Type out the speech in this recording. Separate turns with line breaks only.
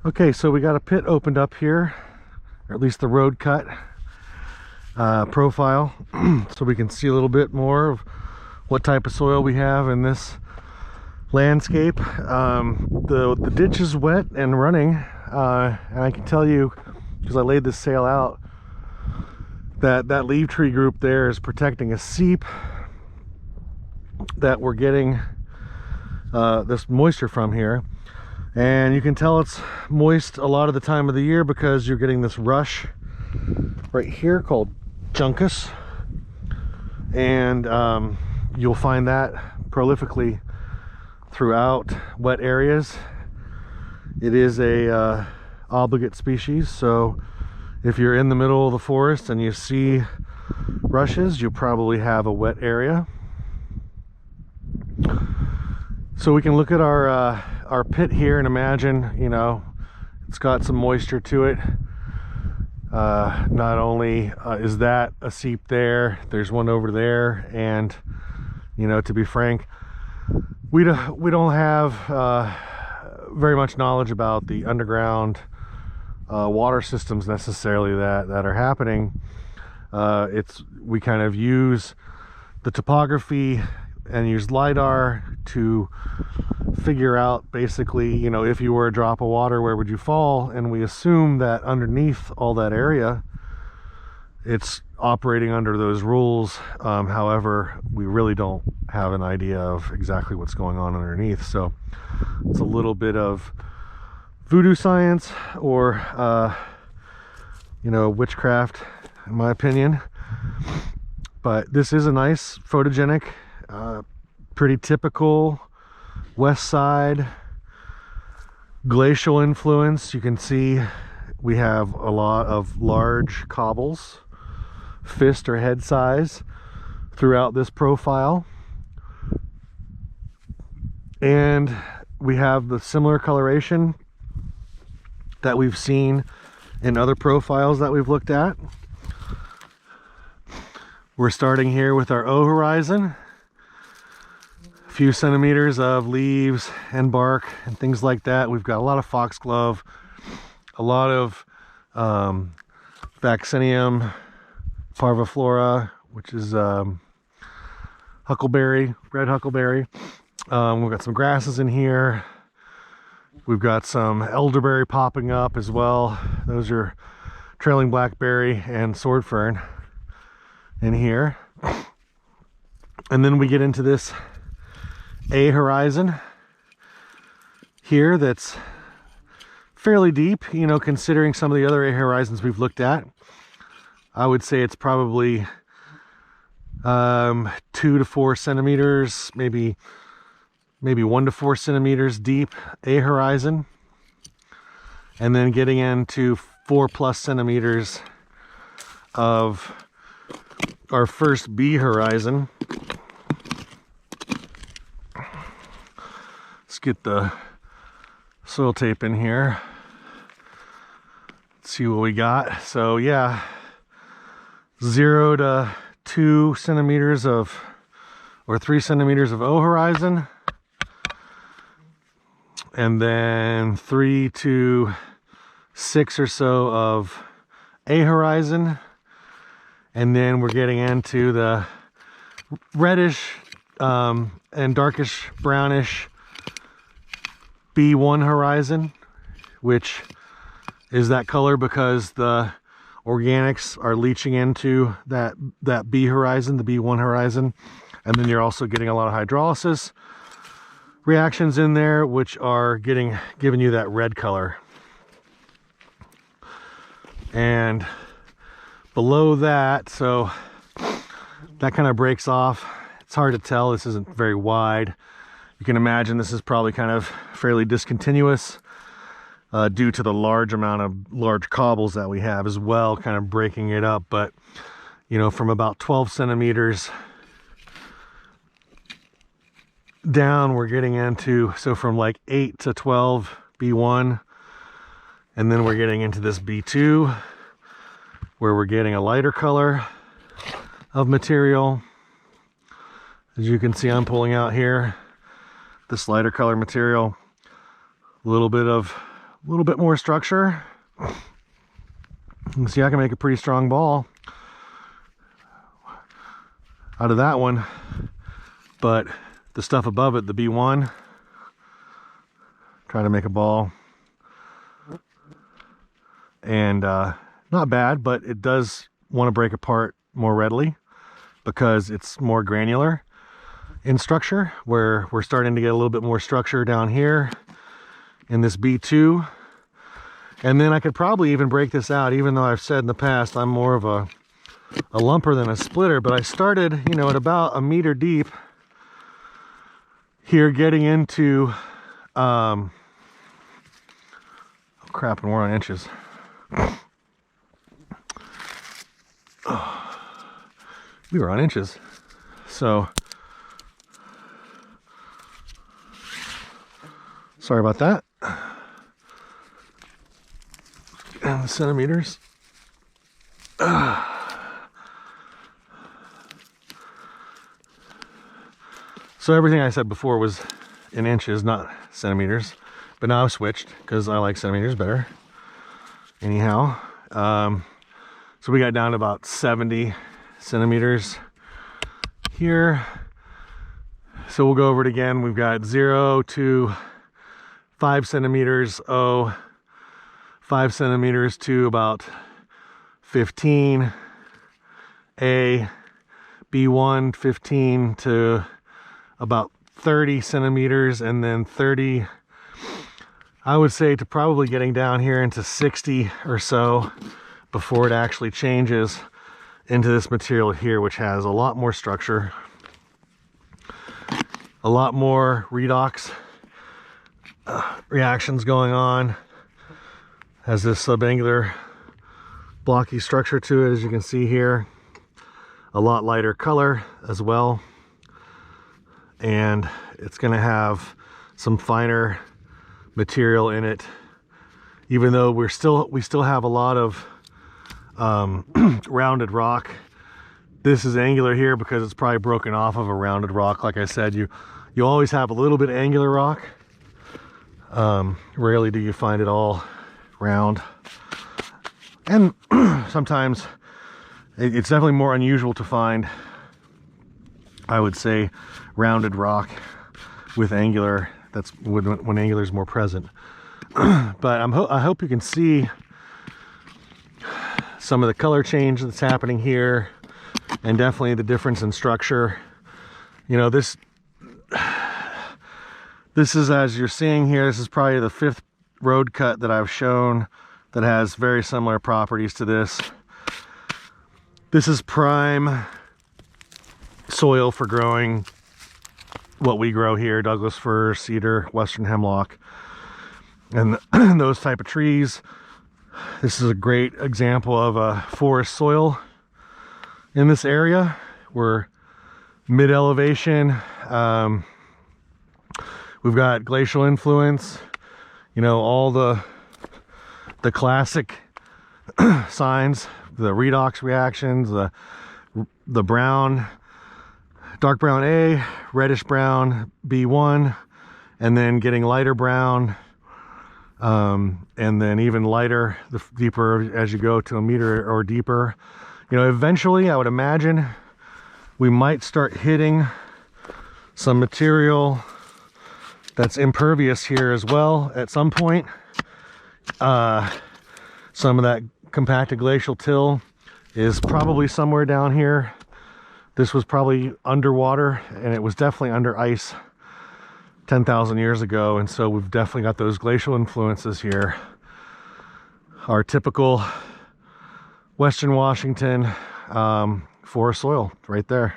Okay, so we got a pit opened up here, or at least the road cut profile, so we can see a little bit more of what type of soil we have in this landscape. The ditch is wet and running, and I can tell you, because I laid this sail out, that leaf tree group there is protecting a seep that we're getting this moisture from here. And you can tell it's moist a lot of the time of the year because you're getting this rush right here called juncus, and you'll find that prolifically throughout wet areas. It is a obligate species, so if you're in the middle of the forest and you see rushes, you probably have a wet area. So we can look at our pit here and imagine, you know, it's got some moisture to it. Not only is that a seep there, there's one over there, and you know, to be frank, we don't have very much knowledge about the underground water systems necessarily that are happening. We kind of use the topography and use LiDAR to figure out basically, you know, if you were a drop of water, where would you fall? And we assume that underneath all that area, it's operating under those rules. However, we really don't have an idea of exactly what's going on underneath. So it's a little bit of voodoo science, or you know, witchcraft, in my opinion. But this is a nice photogenic, pretty typical west side glacial influence. You can see we have a lot of large cobbles, fist or head size, throughout this profile, and we have the similar coloration that we've seen in other profiles that we've looked at. We're starting here with our O horizon, a few centimeters of leaves and bark and things like that. We've got a lot of foxglove, a lot of Vaccinium parviflora, which is huckleberry, red huckleberry. We've got some grasses in here. We've got some elderberry popping up as well. Those are trailing blackberry and sword fern in here. And then we get into this A horizon here that's fairly deep, you know, considering some of the other A horizons we've looked at. I would say it's probably 2 to 4 centimeters, maybe 1 to 4 centimeters deep A horizon, and then getting into 4+ centimeters of our first B horizon. Let's get the soil tape in here. Let's see what we got. So yeah, 0 to 2 centimeters of, or 3 centimeters of O horizon, and then 3 to 6 or so of A horizon. And then we're getting into the reddish and darkish brownish B1 horizon, which is that color because the organics are leaching into that B horizon, the B1 horizon. And then you're also getting a lot of hydrolysis reactions in there, which are giving you that red color. And below that, so that kind of breaks off. It's hard to tell, this isn't very wide. You can imagine this is probably kind of fairly discontinuous due to the large amount of large cobbles that we have as well, kind of breaking it up. But you know, from about 12 centimeters down, we're getting into, so from like 8 to 12 B1, and then we're getting into this B2 where we're getting a lighter color of material. As you can see, I'm pulling out here this lighter color material, a little bit of little bit more structure. You can see I can make a pretty strong ball out of that one, but the stuff above it, the B1, try to make a ball, and not bad, but it does want to break apart more readily because it's more granular in structure, where we're starting to get a little bit more structure down here in this B2. And then I could probably even break this out, even though I've said in the past I'm more of a lumper than a splitter, but I started, you know, at about 1 meter deep here, getting into oh crap, and we're on inches. Oh, we were on inches, so sorry about that. And the centimeters. So everything I said before was in inches, not centimeters, but now I've switched because I like centimeters better. Anyhow, so we got down to about 70 centimeters here. So we'll go over it again. We've got 0 to 5 centimeters, 5 centimeters to about 15, A, B1, 15 to about 30 centimeters, and then 30, I would say, to probably getting down here into 60 or so before it actually changes into this material here, which has a lot more structure, a lot more redox reactions going on. Has this subangular blocky structure to it, as you can see here. A lot lighter color as well, and it's going to have some finer material in it, even though we still have a lot of rounded rock. This is angular here because it's probably broken off of a rounded rock. Like I said, you always have a little bit of angular rock. Rarely do you find it all round, and sometimes it's definitely more unusual to find, I would say, rounded rock with angular. That's when angular is more present. But I hope you can see some of the color change that's happening here, and definitely the difference in structure. You know, this is, as you're seeing here, this is probably the 5th road cut that I've shown that has very similar properties to this. This is prime soil for growing what we grow here: Douglas fir, cedar, western hemlock, and those type of trees. This is a great example of a forest soil in this area. We're mid-elevation. We've got glacial influence, you know, all the classic signs, the redox reactions, the brown, dark brown A, reddish brown B1, and then getting lighter brown, and then even lighter the deeper as you go to 1 meter or deeper. You know, eventually I would imagine we might start hitting some material that's impervious here as well at some point. Some of that compacted glacial till is probably somewhere down here. This was probably underwater, and it was definitely under ice 10,000 years ago, and so we've definitely got those glacial influences here. Our typical Western Washington forest soil right there.